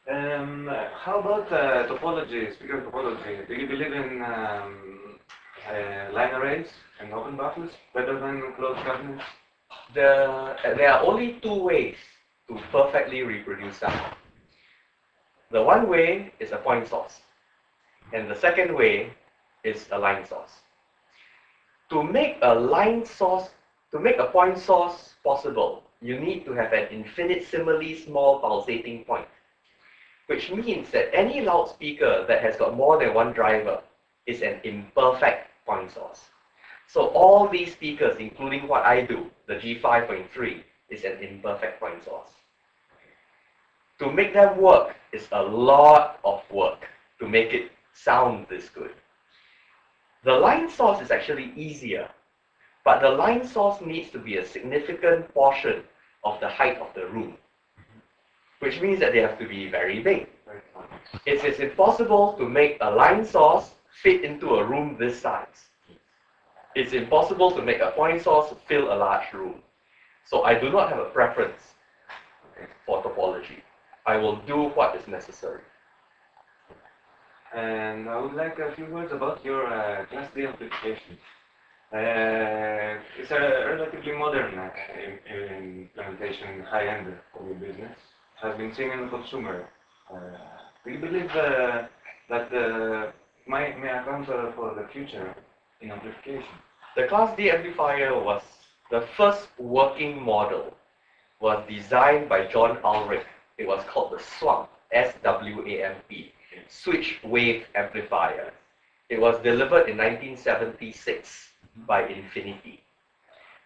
How about topology, speaker topology? Do you believe in line arrays and open buffers better than closed cabinets? There are only two ways to perfectly reproduce sound. The one way is a point source, and the second way is a line source. To make a line source, to make a point source possible, you need to have an infinitesimally small pulsating point, which means that any loudspeaker that has got more than one driver is an imperfect point source. So all these speakers, including what I do, the G5.3, is an imperfect point source. To make them work is a lot of work to make it sound this good. The line source is actually easier, but the line source needs to be a significant portion of the height of the room, which means that they have to be very big. It is impossible to make a line source fit into a room this size. It's impossible to make a point source fill a large room. So I do not have a preference for topology. I will do what is necessary. And I would like a few words about your Class D amplification. It's a relatively modern implementation, high-end for your business. It has been seen in the consumer. Do you believe that may account for the future in amplification? The Class D amplifier was the first working model, was designed by John Ulrich. It was called the SWAMP, S-W-A-M-P, Switch Wave Amplifier. It was delivered in 1976 by Infinity.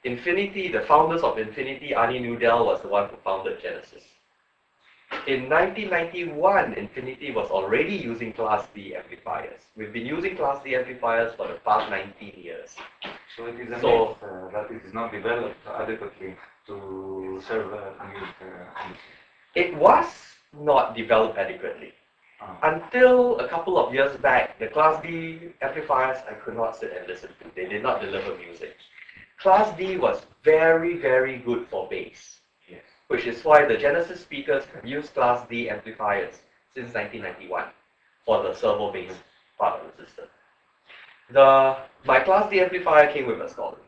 Infinity, the founders of Infinity, Arnie Nudell was the one who founded Genesis. In 1991, Infinity was already using Class D amplifiers. We've been using Class D amplifiers for the past 19 years. So it is a myth that it is not developed adequately to serve It was not developed adequately. Until a couple of years back, the Class D amplifiers I could not sit and listen to. They did not deliver music. Class D was very, very good for bass, Yes. which is why the Genesis speakers have used Class D amplifiers since 1991 for the servo bass part of the system. My Class D amplifier came with a story.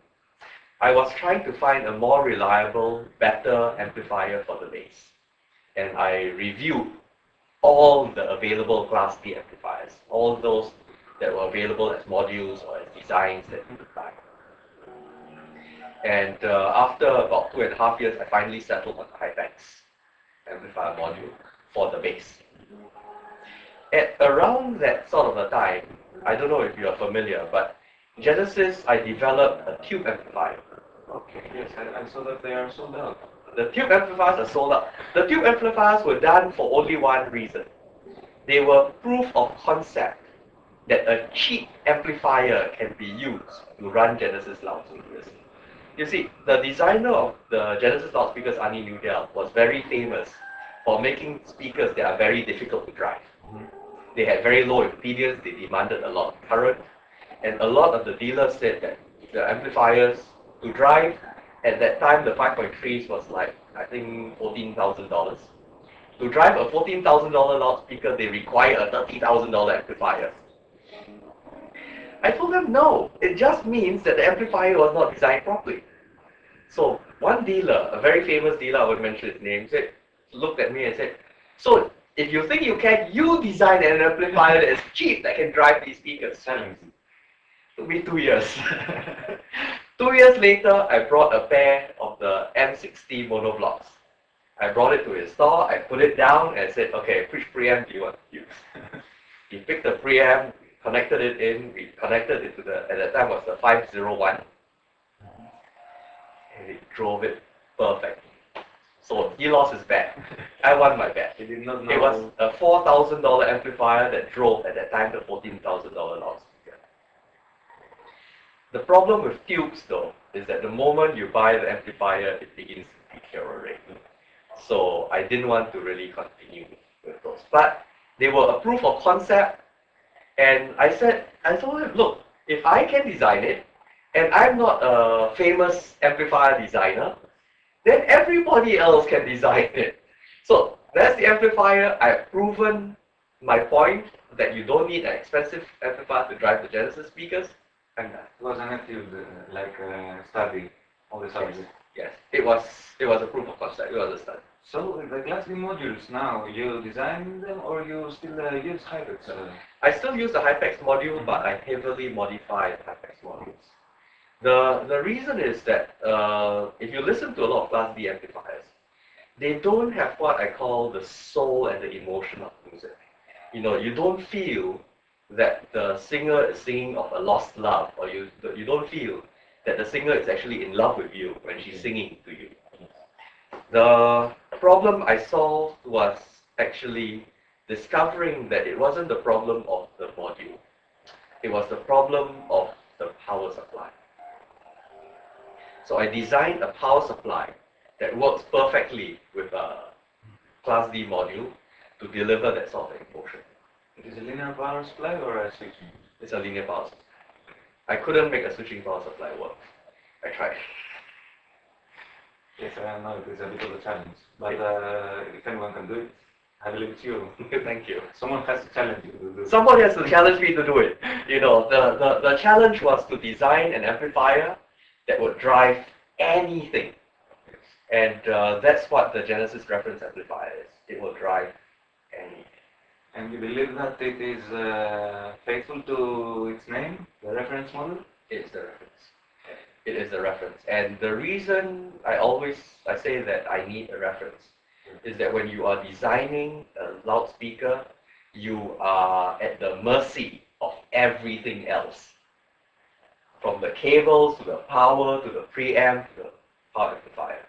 I was trying to find a more reliable, better amplifier for the bass, and I reviewed all the available Class D amplifiers, all those that were available as modules or as designs that you could buy. And after about 2.5 years, I finally settled on the HiEnd amplifier module for the bass. At around that sort of a time, I don't know if you are familiar, but Genesis, I developed a tube amplifier. Okay, yes, I saw that they are sold out. The tube amplifiers are sold out. The tube amplifiers were done for only one reason. They were proof of concept that a cheap amplifier can be used to run Genesis loudspeakers. You see, the designer of the Genesis loudspeakers, Arnie Nudell, was very famous for making speakers that are very difficult to drive. They had very low impedance, they demanded a lot of current, and a lot of the dealers said that the amplifiers to drive, at that time the 5.3s was like, I think, $14,000. To drive a $14,000 loudspeaker, they require a $30,000 amplifier. I told them no, it just means that the amplifier was not designed properly. So one dealer, a very famous dealer, I won't mention his name, looked at me and said, so if you think you can, you design an amplifier that is cheap that can drive these speakers. It took me 2 years. 2 years later, I brought a pair of the M60 monoblocks. I brought it to his store, I put it down and said, okay, which preamp do you want to use? He picked the preamp, connected it in, we connected it to at that time was the 501. And it drove it perfect. So he lost his bet. I won my bet. He did not know. It was a $4,000 amplifier that drove at that time the $14,000 loudspeaker. The problem with tubes though is that the moment you buy the amplifier, it begins to deteriorate. So I didn't want to really continue with those. But they were a proof of concept, and I told him, look, if I can design it, and I'm not a famous amplifier designer, then everybody else can design it. So That's the amplifier. I've proven my point that you don't need an expensive amplifier to drive the Genesis speakers. I'm done. It was an active study of the subject. Yes, it was a proof of concept. It was a study. So the Class D modules now, you design them or you still use hybrids? I still use the HiPEX module, but I heavily modify the HiPEX modules. The reason is that if you listen to a lot of Class D amplifiers, they don't have what I call the soul and the emotion of music. You know, you don't feel that the singer is singing of a lost love, or you don't feel that the singer is actually in love with you when she's singing to you. The problem I solved was actually discovering that it wasn't the problem of the module. It was the problem of the power supply. So I designed a power supply that works perfectly with a Class D module to deliver that sort of emotion. It is a linear power supply or a switching? It's a linear power supply. I couldn't make a switching power supply work. I tried. Yes, I know it is a bit of a challenge, but if anyone can do it, I believe it's you. Thank you. Someone has to challenge you to do it. Someone has to challenge me to do it. You know, the challenge was to design an amplifier that would drive anything. And that's what the Genesis reference amplifier is. It will drive anything. And you believe that it is faithful to its name, the reference model? It's the reference. It is the reference. And the reason I say that I need a reference is that when you are designing a loudspeaker, you are at the mercy of everything else. From the cables to the power to the preamp to the power amplifier.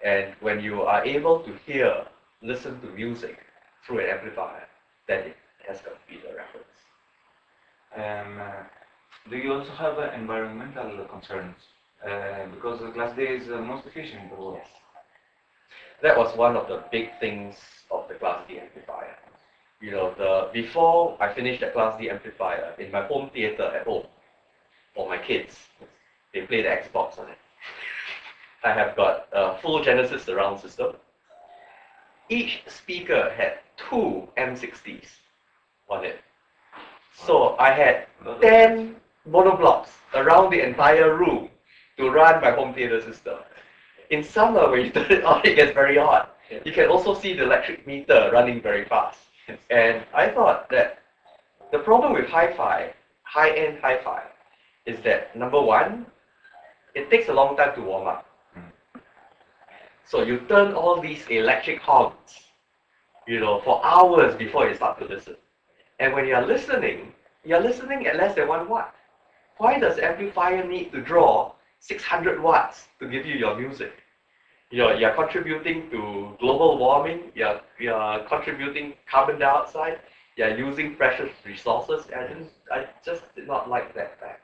And when you are able to listen to music through an amplifier, then it has got to be the reference. Do you also have environmental concerns? Because the Class D is most efficient in the world. Yes. That was one of the big things of the Class D amplifier. You know, before I finished the Class D amplifier in my home theater at home, for my kids, they play the Xbox on it. I have got a full Genesis surround system. Each speaker had 2 M60s on it. So I had 10 monoblocks around the entire room to run my home theater system. In summer, when you turn it on, it gets very hot. You can also see the electric meter running very fast. And I thought that the problem with high-end hi-fi, is that number one, it takes a long time to warm up. So you turn all these electric hogs, you know, for hours before you start to listen. And when you're listening at less than 1 watt. Why does amplifier need to draw 600 watts to give you your music? You're contributing to global warming, you're contributing carbon dioxide, you're using precious resources, and I just did not like that fact.